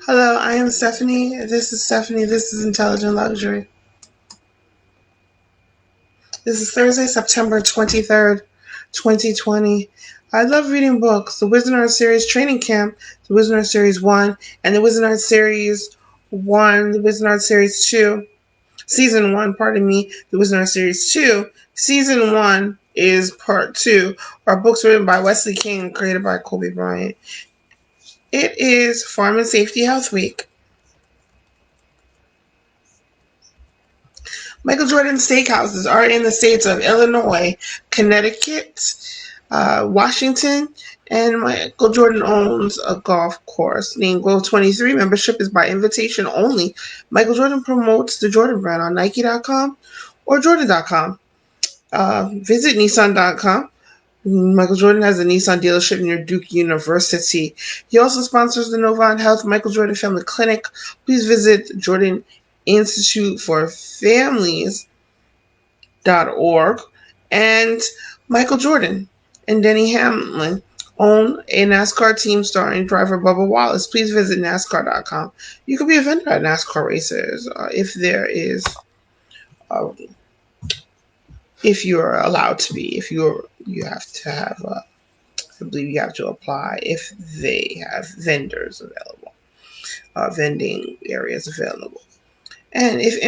Hello, I am Stephanie. This is Stephanie. This is Intelligent Luxury. This is Thursday, September 23rd, 2020. I love reading books. The Wizard Series Training Camp, the Wizard Series 1, and the Wizard Series 1, the Wizard Series 2, Season 1, pardon me, the Wizard Series 2. Season 1 is Part 2, are books written by Wesley King and created by Kobe Bryant. It is Farm and Safety Health Week. Michael Jordan steakhouses are in the states of Illinois, Connecticut, Washington, and Michael Jordan owns a golf course named Glow 23. Membership is by invitation only. Michael Jordan promotes the Jordan brand on Nike.com or Jordan.com. Visit Nissan.com. Michael Jordan has a Nissan dealership near Duke University. He also sponsors the Novant Health Michael Jordan Family Clinic. Please visit Jordan Institute for Families.org. And Michael Jordan and Denny Hamlin own a NASCAR team starring driver Bubba Wallace. Please visit NASCAR.com. You can be a vendor at NASCAR races if there is, uh, if you're allowed to be. If you have to have, I believe you have to apply if they have vendors available, vending areas available. And if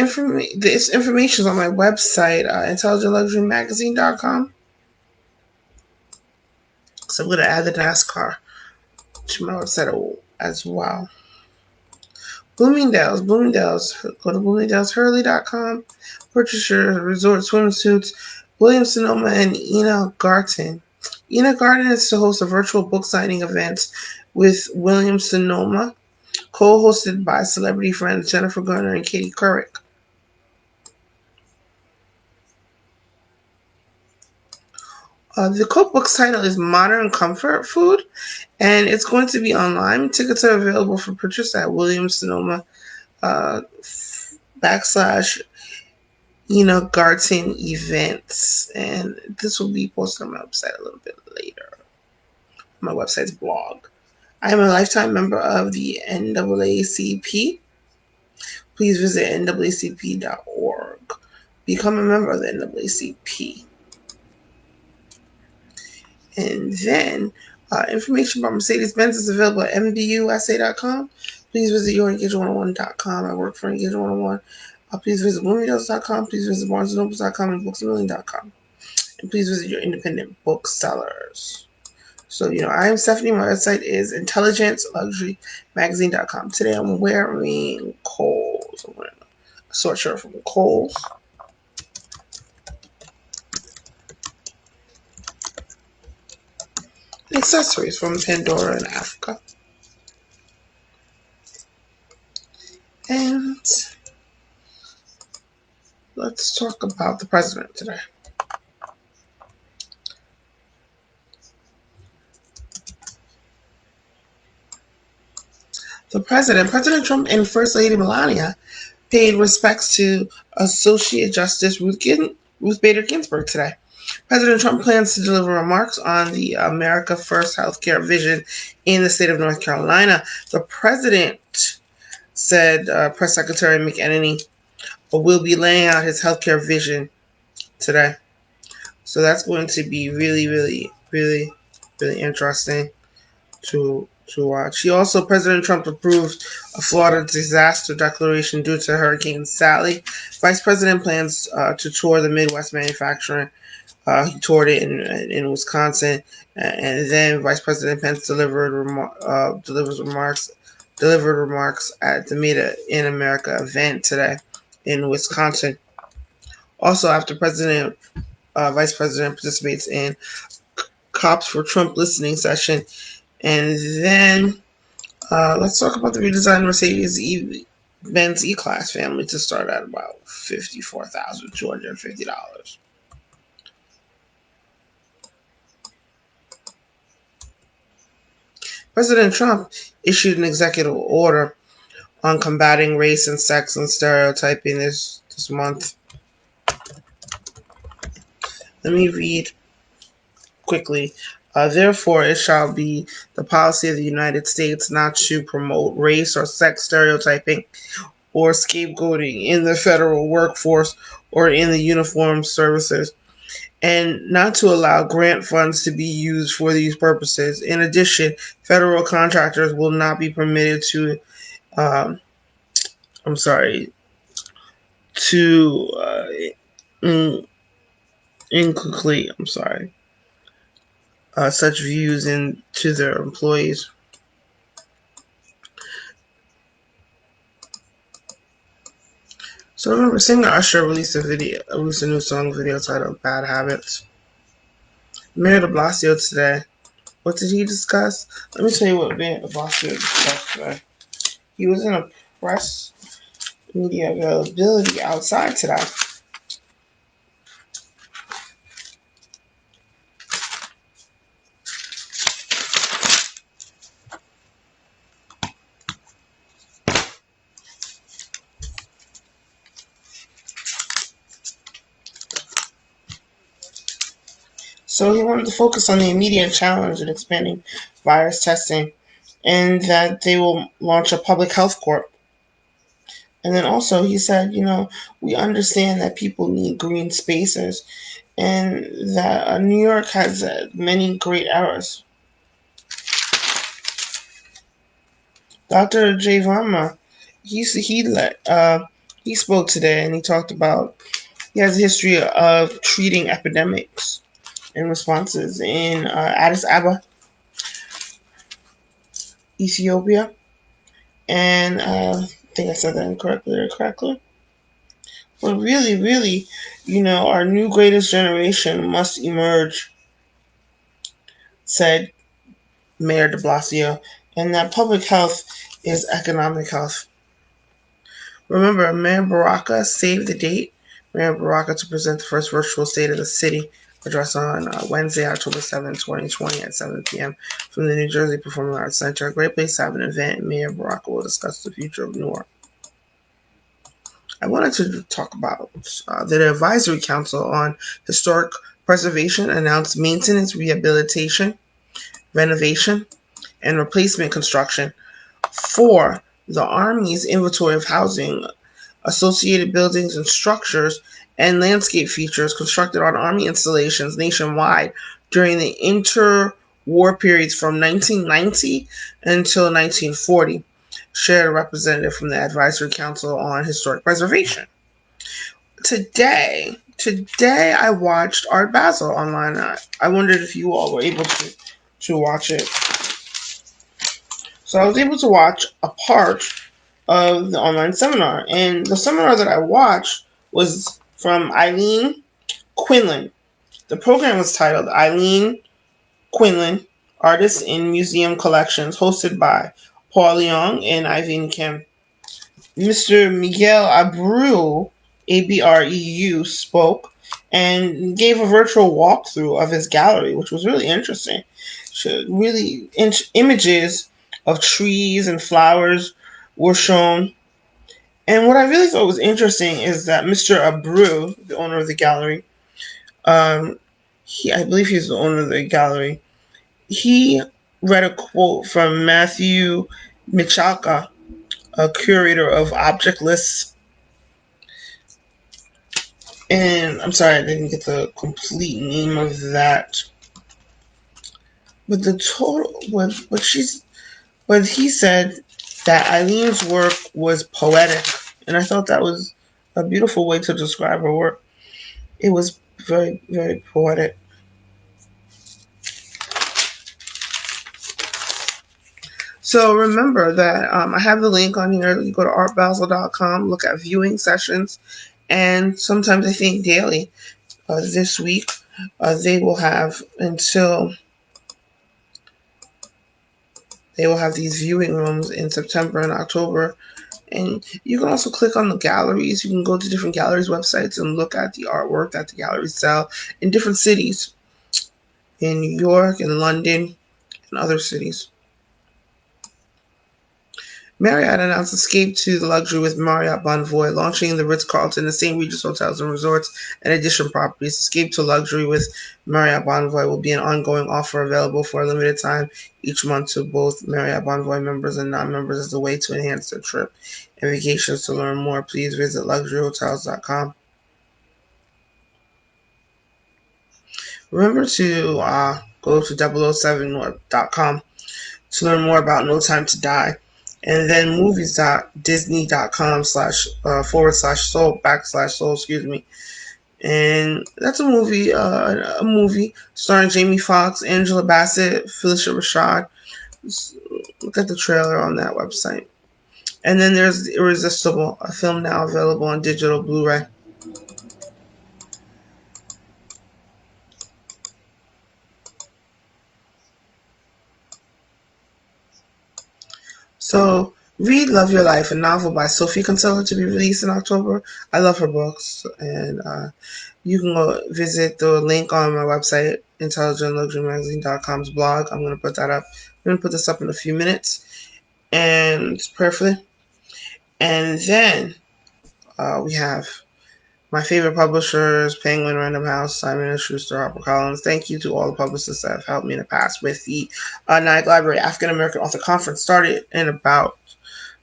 this information is on my website, intelligentluxurymagazine.com. So I'm going to add the NASCAR to my website as well. Bloomingdale's. Go to Bloomingdale'sHurley.com. Purchase your resort swimsuits. Williams Sonoma and Ina Garten. Ina Garten is to host a virtual book signing event with Williams Sonoma, co-hosted by celebrity friends Jennifer Garner and Katie Couric. The cookbook's title is Modern Comfort Food, and it's going to be online. Tickets are available for purchase at Williams Sonoma backslash Garten events, and this will be posted on my website a little bit later. My website's blog. I am a lifetime member of the NAACP. Please visit NAACP.org. Become a member of the NAACP. And then information about Mercedes-Benz is available at MBUSA.com. Please visit YourEngagement101.com. I work for Engagement 101. Please visit Bloomingdale's.com. Please visit BarnesandNobles.com and BooksAMillion.com. And please visit your independent booksellers. So, I am Stephanie. My website is intelligentluxurymagazine.com. Today I'm wearing Kohl's. I'm wearing a sweatshirt from Kohl's. Accessories from Pandora in Africa. And let's talk about the president today. President Trump and First Lady Melania paid respects to Associate Justice Ruth Bader Ginsburg today. President Trump plans to deliver remarks on the America First healthcare vision in the state of North Carolina. The president said Press Secretary McEnany will be laying out his healthcare vision today. So that's going to be really, really, really, really interesting to watch. President Trump approved a Florida disaster declaration due to Hurricane Sally. Vice President plans to tour the Midwest manufacturing. He toured it in Wisconsin, and then Vice President Pence delivered remarks at the Made in America event today in Wisconsin. Also, after Vice President participates in Cops for Trump listening session. And then let's talk about the redesigned Mercedes-Benz E-Class family to start at about $54,250. President Trump issued an executive order on combating race and sex and stereotyping this month. Let me read quickly Therefore, it shall be the policy of the United States not to promote race or sex stereotyping or scapegoating in the federal workforce or in the uniformed services, and not to allow grant funds to be used for these purposes. In addition, federal contractors will not be permitted to, um, I'm sorry, to inculcate, such views into their employees. So I remember singer Usher released a new song video titled "Bad Habits." Mayor De Blasio today. What did he discuss? Let me tell you what Mayor De Blasio discussed today. He was in a press media availability outside today. So he wanted to focus on the immediate challenge in expanding virus testing and that they will launch a public health corp. And then also he said, we understand that people need green spaces and that New York has many great errors. Dr. Jay Verma, he spoke today and he talked about he has a history of treating epidemics and responses in Addis Ababa, Ethiopia, and I think I said that incorrectly. But really, really, our new greatest generation must emerge, said Mayor de Blasio, and that public health is economic health. Remember, Mayor Baraka saved the date. Mayor Baraka to present the first virtual State of the City address on Wednesday, October 7, 2020 at 7 p.m. from the New Jersey Performing Arts Center. A great place to have an event. Mayor Baraka will discuss the future of Newark. I wanted to talk about the Advisory Council on Historic Preservation announced maintenance, rehabilitation, renovation, and replacement construction for the Army's inventory of housing, associated buildings and structures, and landscape features constructed on Army installations nationwide during the interwar periods from 1990 until 1940, shared a representative from the Advisory Council on Historic Preservation. Today I watched Art Basel online. I wondered if you all were able to watch it. So I was able to watch a part of the online seminar. And the seminar that I watched was from Eileen Quinlan. The program was titled Eileen Quinlan, Artists in Museum Collections, hosted by Paul Young and Ivan Kim. Mr. Miguel Abreu, Abreu, spoke and gave a virtual walkthrough of his gallery, which was really interesting. Really, images of trees and flowers were shown. And what I really thought was interesting is that Mr. Abreu, the owner of the gallery, I believe he's the owner of the gallery, he read a quote from Matthew Michalka, a curator of object lists. And I'm sorry, I didn't get the complete name of that. But the total, what he said that Eileen's work was poetic, and I thought that was a beautiful way to describe her work. It was very, very poetic. So remember that I have the link on here. You go to artbasel.com, look at viewing sessions, and sometimes I think daily. This week, they will have these viewing rooms in September and October. And you can also click on the galleries. You can go to different galleries' websites and look at the artwork that the galleries sell in different cities, in New York and London and other cities. Marriott announced Escape to the Luxury with Marriott Bonvoy, launching the Ritz-Carlton, the St. Regis Hotels and Resorts, and addition properties. Escape to Luxury with Marriott Bonvoy will be an ongoing offer available for a limited time each month to both Marriott Bonvoy members and non-members as a way to enhance their trip and vacations. To learn more, please visit luxuryhotels.com. Remember to go to 007.com to learn more about No Time to Die. And then movies.disney.com / soul / soul. And that's a movie starring Jamie Foxx, Angela Bassett, Phylicia Rashad. Look at the trailer on that website. And then there's Irresistible, a film now available on digital Blu-ray. So, read Love Your Life, a novel by Sophie Kinsella to be released in October. I love her books, and you can go visit the link on my website, intelligentluxurymagazine.com's blog. I'm going to put that up. I'm going to put this up in a few minutes, and prayerfully. And then we have my favorite publishers: Penguin, Random House, Simon & Schuster, HarperCollins. Thank you to all the publicists that have helped me in the past with the Nyack Library African American Author Conference. Started in about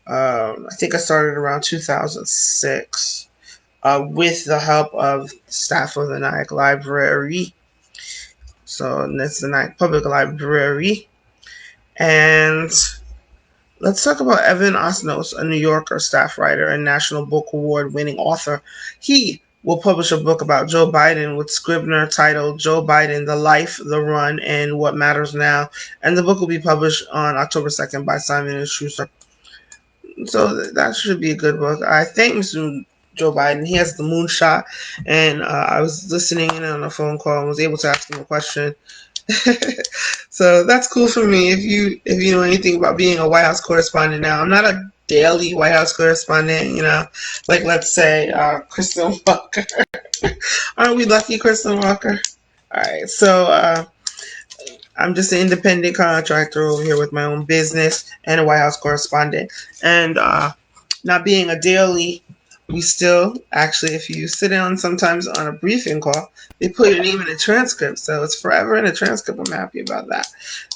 I think I started around 2006 with the help of staff of the Nyack Library. So that's the Nyack Public Library. And let's talk about Evan Osnos, a New Yorker staff writer and National Book Award winning author. He will publish a book about Joe Biden with Scribner titled Joe Biden, The Life, The Run, and What Matters Now. And the book will be published on October 2nd by Simon & Schuster. So that should be a good book. I thank Mr. Joe Biden. He has the moonshot, and I was listening in on a phone call and was able to ask him a question. So that's cool for me. If you know anything about being a White House correspondent now, I'm not a daily White House correspondent. Like let's say Kristen Walker. Aren't we lucky, Kristen Walker? All right, so. I'm just an independent contractor over here with my own business and a White House correspondent. And not being a daily, we still actually, if you sit down sometimes on a briefing call, they put your name in a transcript. So it's forever in a transcript. I'm happy about that.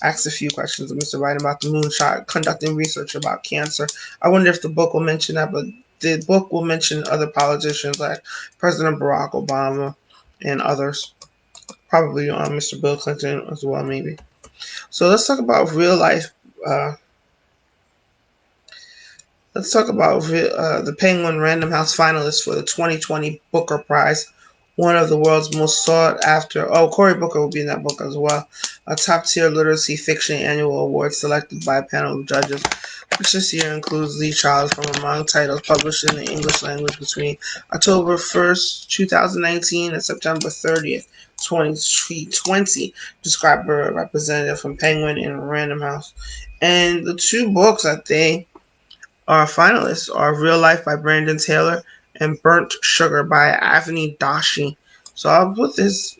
Asked a few questions of Mr. Biden about the moonshot, conducting research about cancer. I wonder if the book will mention that, but the book will mention other politicians like President Barack Obama and others. Probably Mr. Bill Clinton as well, maybe. So let's talk about real life. Let's talk about the Penguin Random House finalists for the 2020 Booker Prize, one of the world's most sought after. Oh, Cory Booker will be in that book as well. A top tier literacy fiction annual award selected by a panel of judges, which this year includes Lee Child from among titles published in the English language between October 1st, 2019 and September 30th, 2020, described by a representative from Penguin and Random House. And the two books that they are finalists are Real Life by Brandon Taylor and Burnt Sugar by Avni Doshi. So I'll put this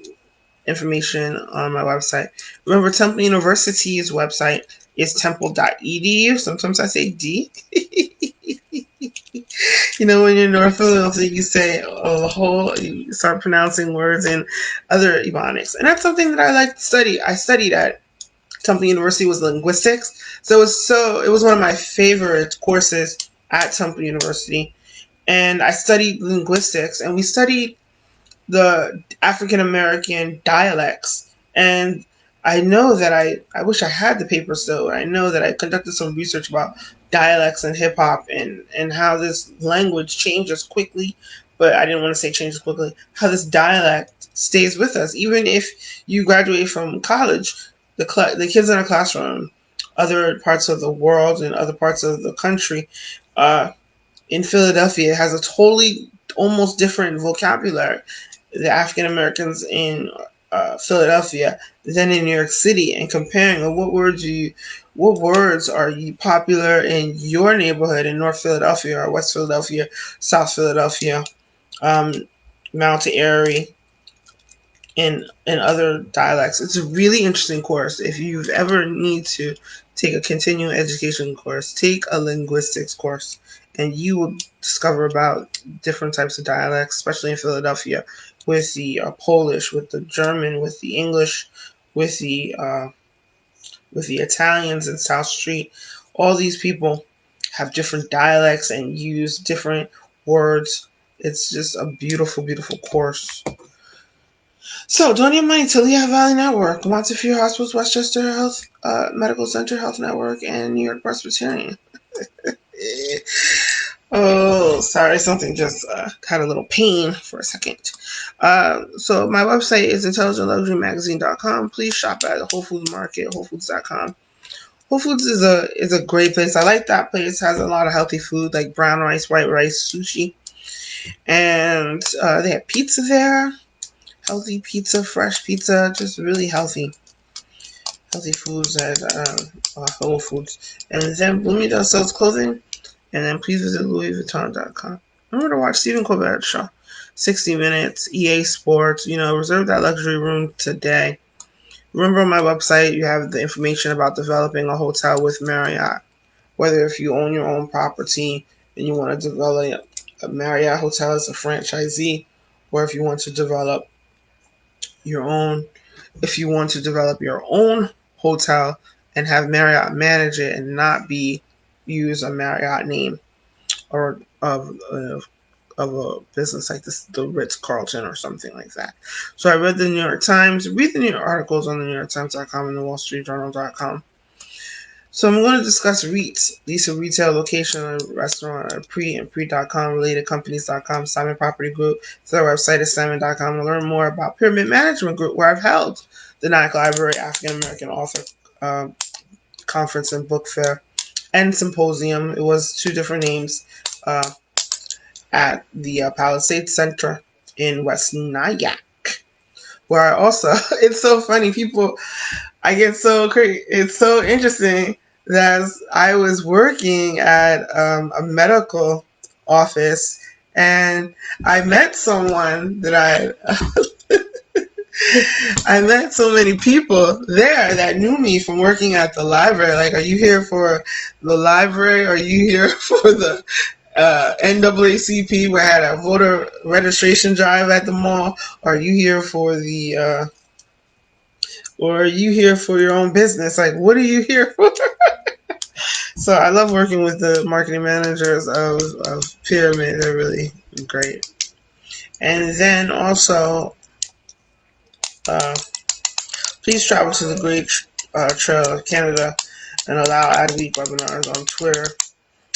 information on my website. Remember, Temple University's website is temple.edu. Sometimes I say D. When you're in North Philadelphia, you say you start pronouncing words in other Ebonics. And that's something that I like to study. I studied at Temple University was linguistics. So it was one of my favorite courses at Temple University. And I studied linguistics, and we studied the African American dialects. And I know that I wish I had the paper still. I know that I conducted some research about dialects and hip hop and how this language changes quickly. But I didn't want to say changes quickly. How this dialect stays with us, even if you graduate from college. The kids in our classroom, other parts of the world and other parts of the country, in Philadelphia, has a totally almost different vocabulary. The African Americans in Philadelphia than in New York City, and comparing what words are you popular in your neighborhood in North Philadelphia or West Philadelphia, South Philadelphia, Mount Airy, in other dialects. It's a really interesting course. If you've ever need to take a continuing education course, take a linguistics course, and you will discover about different types of dialects, especially in Philadelphia, with the Polish, with the German, with the English, with the Italians in South Street. All these people have different dialects and use different words. It's just a beautiful, beautiful course. So, donate money to Lehigh Valley Network, Montefiore Hospitals, Westchester Health Medical Center Health Network, and New York Presbyterian. Oh, sorry, something just had a little pain for a second. So my website is intelligentluxurymagazine.com. Please shop at Whole Foods Market, wholefoods.com. Whole Foods is a great place. I like that place. It has a lot of healthy food like brown rice, white rice, sushi, and they have pizza there. Healthy pizza, fresh pizza, just really healthy foods at Whole Foods. And then Bloomingdale sells clothing. And then please visit LouisVuitton.com. Remember to watch Stephen Colbert's show, 60 Minutes, EA Sports. Reserve that luxury room today. Remember on my website, you have the information about developing a hotel with Marriott. Whether if you own your own property and you want to develop a Marriott hotel as a franchisee, or if you want to develop your own, if you want to develop your own hotel and have Marriott manage it and not use a Marriott name or of a business like this, the Ritz Carlton or something like that. So I read the New York Times. Read the New York articles on the NewYorkTimes.com and the WallStreetJournal.com. So I'm going to discuss REITs, lease a retail location, a restaurant, a and pre.com, related companies.com, Simon Property Group. So our website is simon.com to learn more about Pyramid Management Group, where I've held the Nyack Library African American Author Conference and Book Fair and Symposium. It was two different names at the Palisades Center in West Nyack, where I also, it's so funny, I get so crazy. It's so interesting that I was working at a medical office and I met someone that I met so many people there that knew me from working at the library. Like, are you here for the library? Are you here for the NAACP where I had a voter registration drive at the mall? Are you here for or are you here for your own business? Like, what are you here for? So I love working with the marketing managers of Pyramid. They're really great. And then also, please travel to the Great Trail of Canada and allow Adweek webinars on Twitter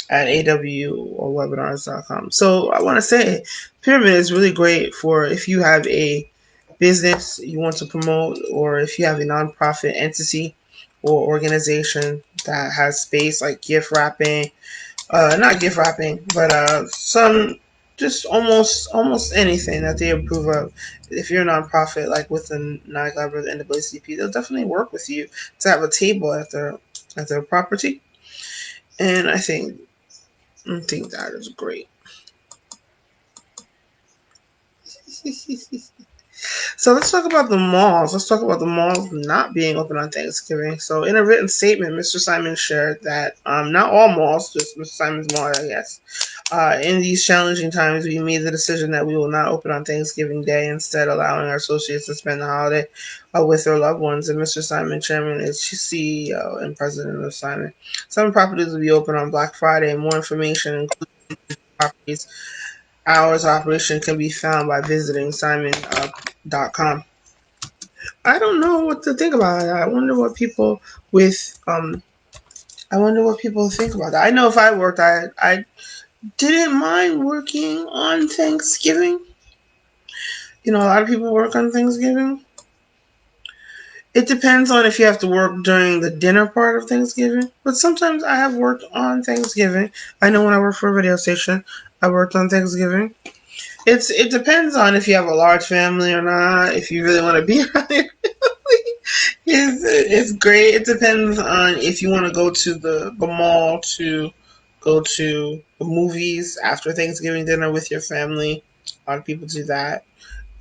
at AW or webinars.com. So I want to say Pyramid is really great for if you have a business you want to promote, or if you have a nonprofit entity or organization that has space like gift wrapping, not gift wrapping, but some just almost anything that they approve of. If you're a nonprofit like with the Nyack Library and the NAACP, they'll definitely work with you to have a table at their property. And I think that is great. So let's talk about the malls. Let's talk about the malls not being open on Thanksgiving. So in a written statement, Mr. Simon shared that not all malls, just Mr. Simon's mall, I guess. In these challenging times, we made the decision that we will not open on Thanksgiving Day, instead allowing our associates to spend the holiday with their loved ones. And Mr. Simon, chairman, is CEO and president of Simon. Some properties will be open on Black Friday. More information, including properties hours of operation, can be found by visiting simon.com. I don't know what to think about that. I wonder what people think about that. I know if I worked, I didn't mind working on Thanksgiving. A lot of people work on Thanksgiving. It depends on if you have to work during the dinner part of Thanksgiving. But sometimes I have worked on Thanksgiving. I know when I worked for a radio station, I worked on Thanksgiving. It depends on if you have a large family or not. If you really want to be around your family, it's great. It depends on if you want to go to the mall, to go to the movies after Thanksgiving dinner with your family. A lot of people do that.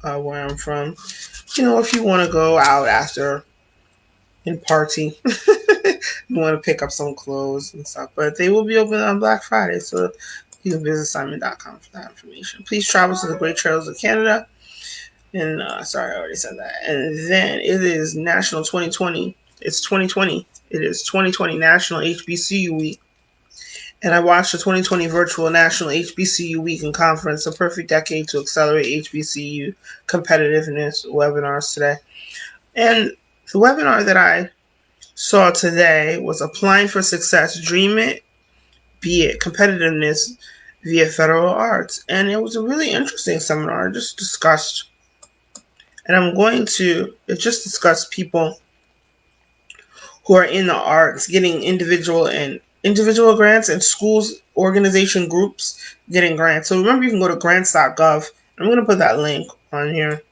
where I'm from. If you want to go out after and party, you want to pick up some clothes and stuff. But they will be open on Black Friday, so you can visit Simon.com for that information. Please travel to the Great Trails of Canada. And sorry, I already said that. And then it is National 2020. It's 2020. It is 2020 National HBCU Week. And I watched the 2020 Virtual National HBCU Week and Conference, a perfect decade to accelerate HBCU competitiveness webinars today. And the webinar that I saw today was Applying for Success, Dream It, Be It, Competitiveness via Federal Arts. And it was a really interesting seminar. It just discussed people who are in the arts getting individual grants and schools, organization groups getting grants. So remember, you can go to grants.gov. I'm going to put that link on here.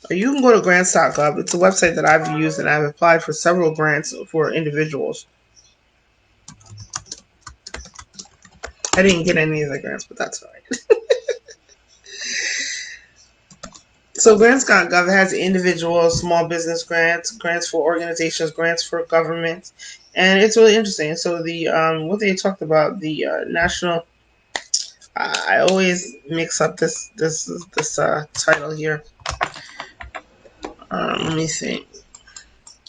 Or you can go to grants.gov. It's a website that I've used and I've applied for several grants for individuals. I didn't get any of the grants, but that's all right. So grants.gov has individual small business grants, grants for organizations, grants for governments, and it's really interesting. So the what they talked about, the national. I always mix up this title here. Let me think.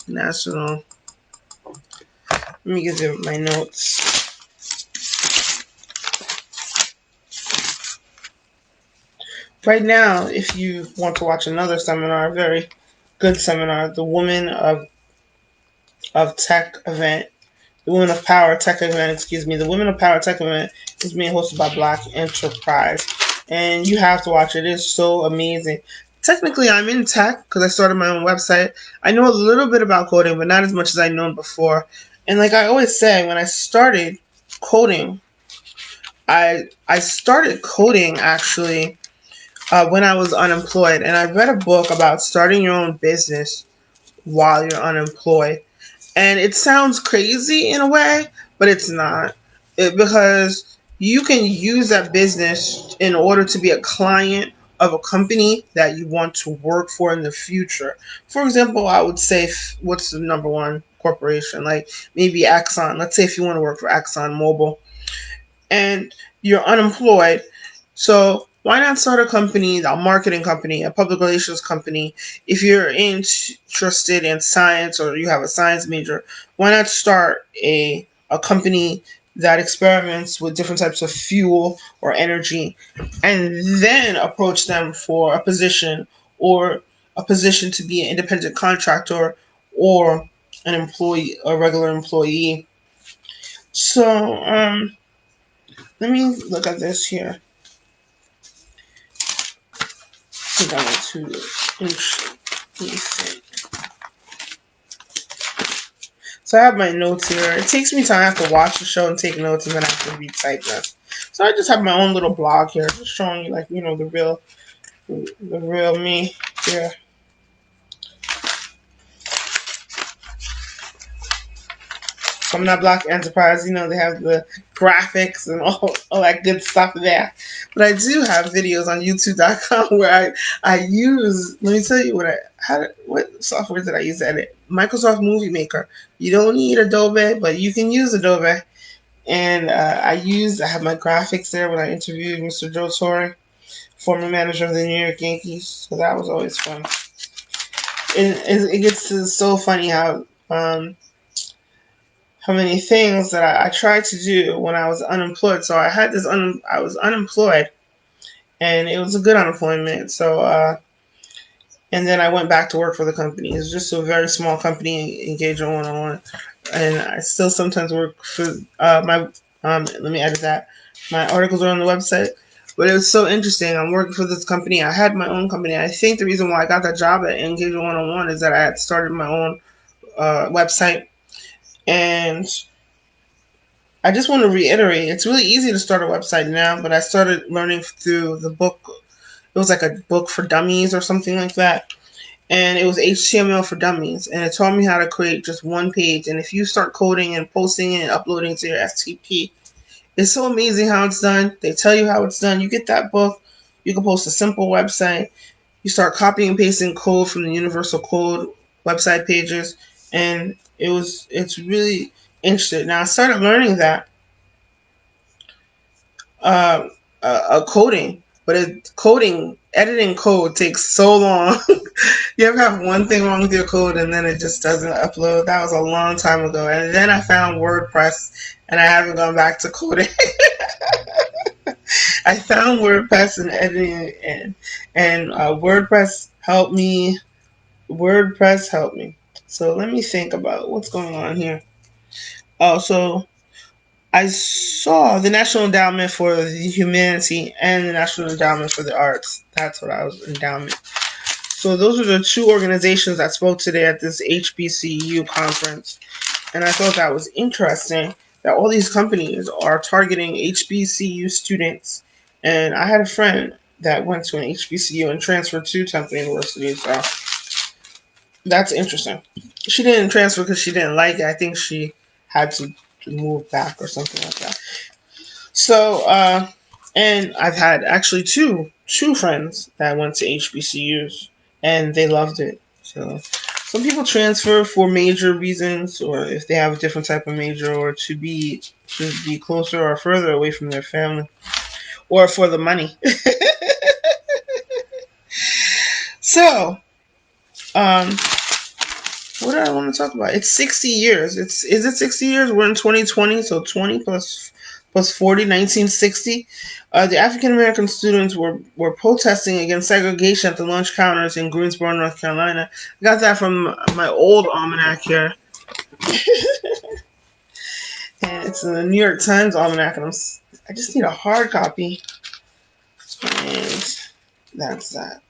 National. Let me give you my notes. Right now, if you want to watch another seminar, a very good seminar, the Women of Tech event, the Women of Power Tech event, the Women of Power Tech event is being hosted by Black Enterprise. And you have to watch it. It's so amazing. Technically, I'm in tech because I started my own website. I know a little bit about coding, but not as much as I'd known before. And like I always say, when I started coding, I started coding actually when I was unemployed. And I read a book about starting your own business while you're unemployed. And it sounds crazy in a way, but it's not. Because you can use that business in order to be a client of a company that you want to work for in the future. For example, I would say, what's the number one corporation? Like maybe Exxon. Let's say if you want to work for Exxon Mobil and you're unemployed. So why not start a company, a marketing company, a public relations company? If you're interested in science or you have a science major, why not start a company that experiments with different types of fuel or energy and then approach them for a position or a position to be an independent contractor or an employee, a regular employee. So, let me look at this here. I think I went to So I have my notes here. It takes me time. I have to watch the show and take notes, and then I have to retype this. So I just have my own little blog here, just showing you, like, the real me here. From that Black Enterprise, they have the graphics and all that good stuff there. But I do have videos on YouTube.com where I use. Let me tell you what software did I use to edit? Microsoft Movie Maker. You don't need Adobe, but you can use Adobe. And I have my graphics there when I interviewed Mr. Joe Torre, former manager of the New York Yankees. So that was always fun. It gets to so funny how many things that I tried to do when I was unemployed. So I had I was unemployed, and it was a good unemployment. So, and then I went back to work for the company. It's just a very small company, Engagement 101. And I still sometimes work for let me edit that. My articles are on the website. But it was so interesting. I'm working for this company. I had my own company. I think the reason why I got that job at Engagement 101 is that I had started my own website. And I just want to reiterate, it's really easy to start a website now, but I started learning through the book. It was like a book for dummies or something like that. And it was HTML for dummies. And it taught me how to create just one page. And if you start coding and posting it and uploading to your FTP, it's so amazing how it's done. They tell you how it's done. You get that book. You can post a simple website. You start copying and pasting code from the Universal Code website pages, and it's really interesting. Now I started learning that uh, coding, but editing code takes so long. You ever have one thing wrong with your code and then it just doesn't upload? That was a long time ago. And then I found WordPress, and I haven't gone back to coding. I found WordPress and editing, and WordPress helped me. WordPress helped me. So let me think about what's going on here. Oh, so I saw the National Endowment for the Humanity and the National Endowment for the Arts. That's what I was, endowment. So those are the two organizations that spoke today at this HBCU conference. And I thought that was interesting that all these companies are targeting HBCU students. And I had a friend that went to an HBCU and transferred to Temple University. So that's interesting. She didn't transfer because she didn't like it. I think she had to move back or something like that. So, and I've had actually two friends that went to HBCUs and they loved it. So, some people transfer for major reasons, or if they have a different type of major, or to be closer or further away from their family, or for the money. So, um, what do I want to talk about? It's 60 years. Is it 60 years? We're in 2020, so 20 plus 40, 1960. The African American students were protesting against segregation at the lunch counters in Greensboro, North Carolina. I got that from my old almanac here, and it's the New York Times almanac, and I just need a hard copy, and that's that.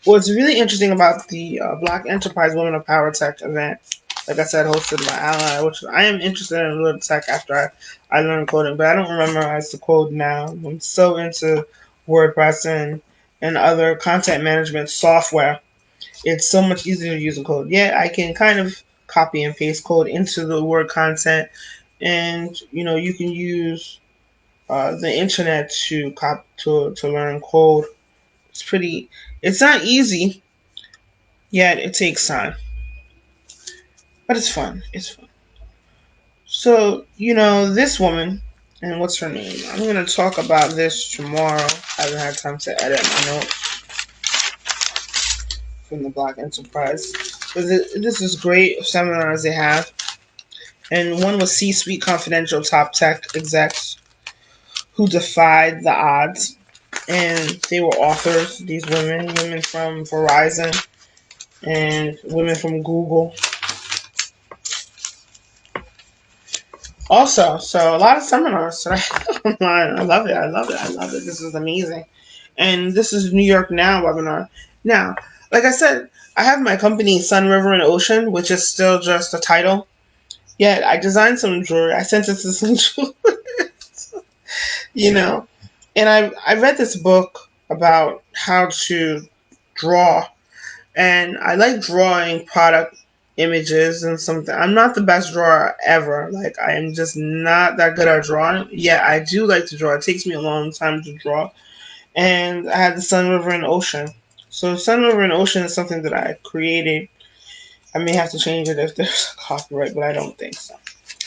What's really interesting about the Black Enterprise Women of Power Tech event, like I said, hosted by Ally, which I am interested in a little tech after I learned coding, but I don't memorize the code now. I'm so into WordPress and other content management software. It's so much easier to use a code. Yeah, I can kind of copy and paste code into the Word content, and you can use the internet to learn code. It's pretty. It's not easy. Yet it takes time, but it's fun. It's fun. So, this woman, and what's her name? I'm going to talk about this tomorrow. I haven't had time to edit my notes from the Black Enterprise. But this is great seminars they have. And one was C-Suite Confidential Top Tech Execs who defied the odds. And they were authors, these women from Verizon and women from Google. Also, so a lot of seminars that I have online. I love it. I love it. I love it. This is amazing. And this is New York Now webinar. Now, like I said, I have my company Sun River and Ocean, which is still just a title. Yet I designed some jewelry. I sent it to some jewelers, you know. And I read this book about how to draw, and I like drawing product images and something. I'm not the best drawer ever. Like, I am just not that good at drawing. Yeah, I do like to draw. It takes me a long time to draw. And I had the Sun, River, and Ocean. So Sun, River, and Ocean is something that I created. I may have to change it if there's a copyright, but I don't think so.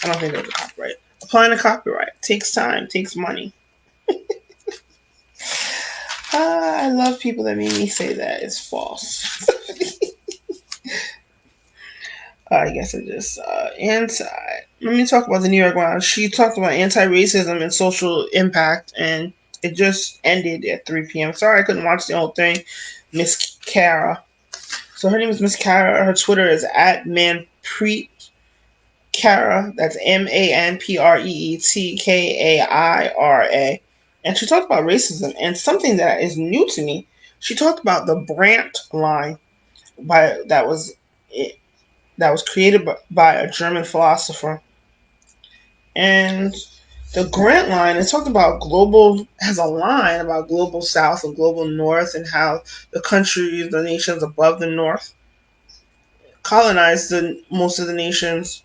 I don't think there's a copyright. Applying a copyright takes time, takes money. I love people that made me say that. It's false. I guess it just anti. Let me talk about the New York one. She talked about anti-racism and social impact, and it just ended at 3 p.m. Sorry, I couldn't watch the whole thing. Miss Kara. So her name is Miss Kara. Her Twitter is at Manpreet Kara. That's ManPreetKaira. And she talked about racism and something that is new to me. She talked about the Brandt line that was created by a German philosopher. And the Grant line, it talked about has a line about global south and global north, and how the nations above the north, colonized most of the nations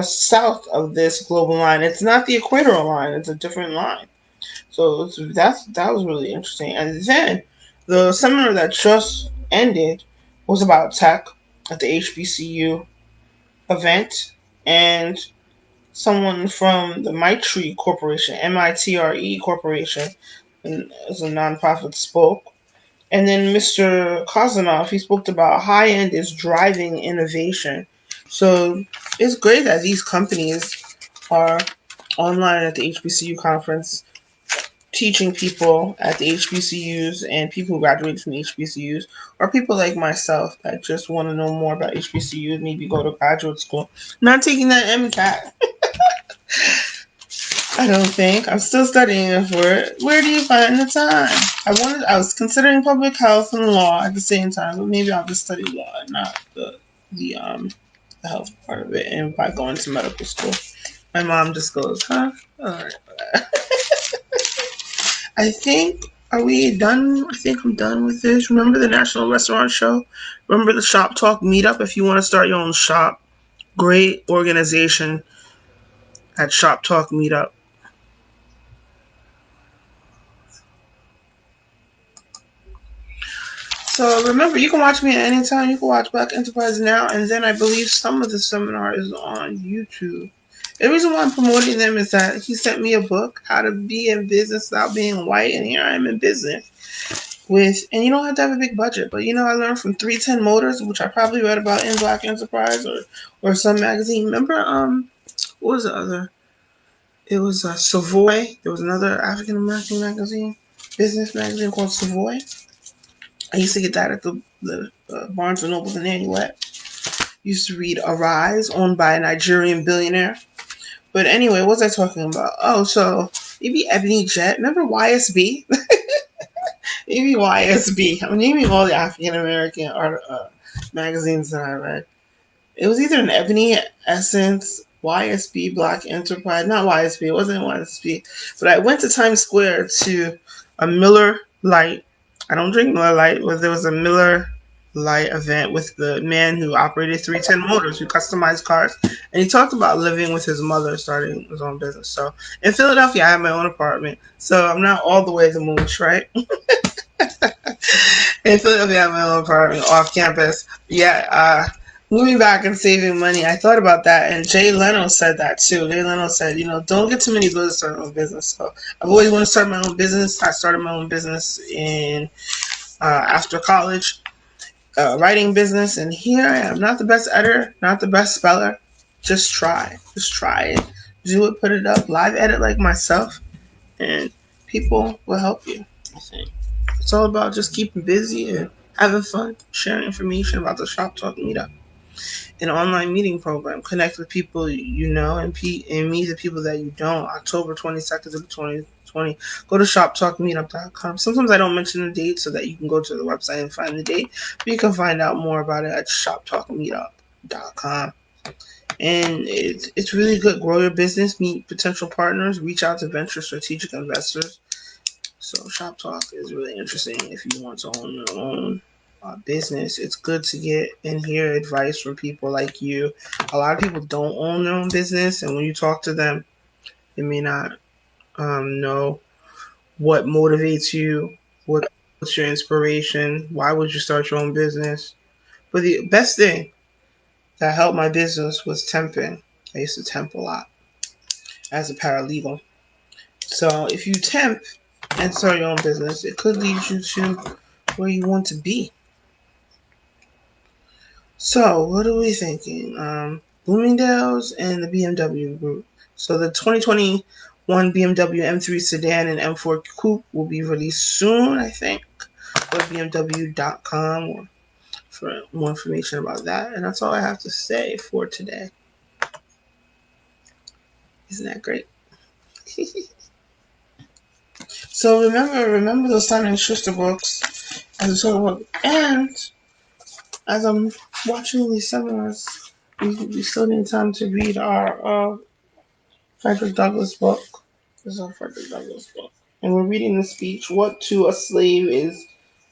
south of this global line. It's not the equatorial line; it's a different line. So that was really interesting. And then the seminar that just ended was about tech at the HBCU event, and someone from the Mitre Corporation, MITRE Corporation, as a nonprofit, spoke. And then Mr. Kozanov, he spoke about high end is driving innovation. So it's great that these companies are online at the HBCU conference, teaching people at the HBCUs and people who graduated from the HBCUs, or people like myself that just want to know more about HBCUs, maybe go to graduate school. Not taking that MCAT. I don't think. I'm still studying for it. Where do you find the time? I was considering public health and law at the same time, but maybe I'll just study law and not the health part of it. And by going to medical school, my mom just goes, "Huh? All right." I think. Are we done? I think I'm done with this. Remember the National Restaurant Show? Remember the Shop Talk Meetup? If you want to start your own shop, great organization at Shop Talk Meetup. So remember, you can watch me at any time. You can watch Black Enterprise now, and then I believe some of the seminar is on YouTube. The reason why I'm promoting them is that he sent me a book, How to Be in Business Without Being White, and here I am in business with, and you don't have to have a big budget, but I learned from 310 Motors, which I probably read about in Black Enterprise or some magazine. Remember, what was the other? It was Savoy. There was another African American magazine, business magazine called Savoy. I used to get that at the Barnes and Noble in Nanuet. Used to read Arise, owned by a Nigerian billionaire. But anyway, what was I talking about? Oh, so maybe Ebony Jet. Remember YSB? Maybe YSB. I'm naming all the African American art magazines that I read. It was either an Ebony Essence, YSB, Black Enterprise. Not YSB. It wasn't YSB. But I went to Times Square to a Miller Lite. I don't drink Miller Lite, but there was a Miller Lite event with the man who operated 310 Motors, who customized cars. And he talked about living with his mother, starting his own business. So in Philadelphia, I have my own apartment. So I'm not all the way to Mooch, right? In Philadelphia, I have my own apartment off campus. Yeah, moving back and saving money. I thought about that, and Jay Leno said that too. Jay Leno said, don't get too many bills to start your own business. So I've always wanted to start my own business. I started my own business in after college, writing business, and here I am. Not the best editor, not the best speller. Just try it. Do it, put it up, live edit like myself, and people will help you. I think. It's all about just keeping busy and having fun, sharing information about the Shop Talk Meetup, an online meeting program. Connect with people you know and meet the people that you don't. October 22nd to the 2020. Go to shoptalkmeetup.com. Sometimes I don't mention the date so that you can go to the website and find the date, but you can find out more about it at shoptalkmeetup.com. And it's really good. Grow your business, meet potential partners, reach out to venture strategic investors. So Shop Talk is really interesting if you want to own your own business. It's good to get and hear advice from people like you. A lot of people don't own their own business, and when you talk to them, they may not know what motivates you, what's your inspiration, why would you start your own business. But the best thing that helped my business was temping. I used to temp a lot as a paralegal. So if you temp and start your own business, it could lead you to where you want to be. So what are we thinking? Bloomingdale's and the BMW group. So the 2021 BMW M3 sedan and M4 coupe will be released soon, I think, or BMW.com or for more information about that. And that's all I have to say for today. Isn't that great? So remember those Simon and Schuster books as a sort of book. And as I'm watching these seminars, we still need time to read our Frederick Douglass book. This is our Frederick Douglass book. And we're reading the speech, What to a Slave is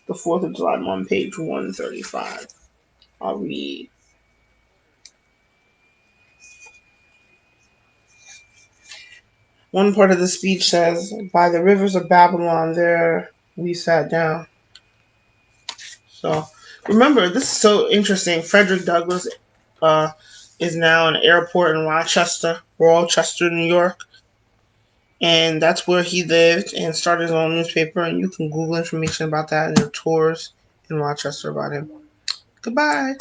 the 4th of July, on page 135. I'll read. One part of the speech says, "By the rivers of Babylon, there we sat down." So remember, this is so interesting. Frederick Douglass uh, is now an airport in Rochester, New York, and that's where he lived and started his own newspaper. And you can Google information about that and their tours in Rochester about him. Goodbye.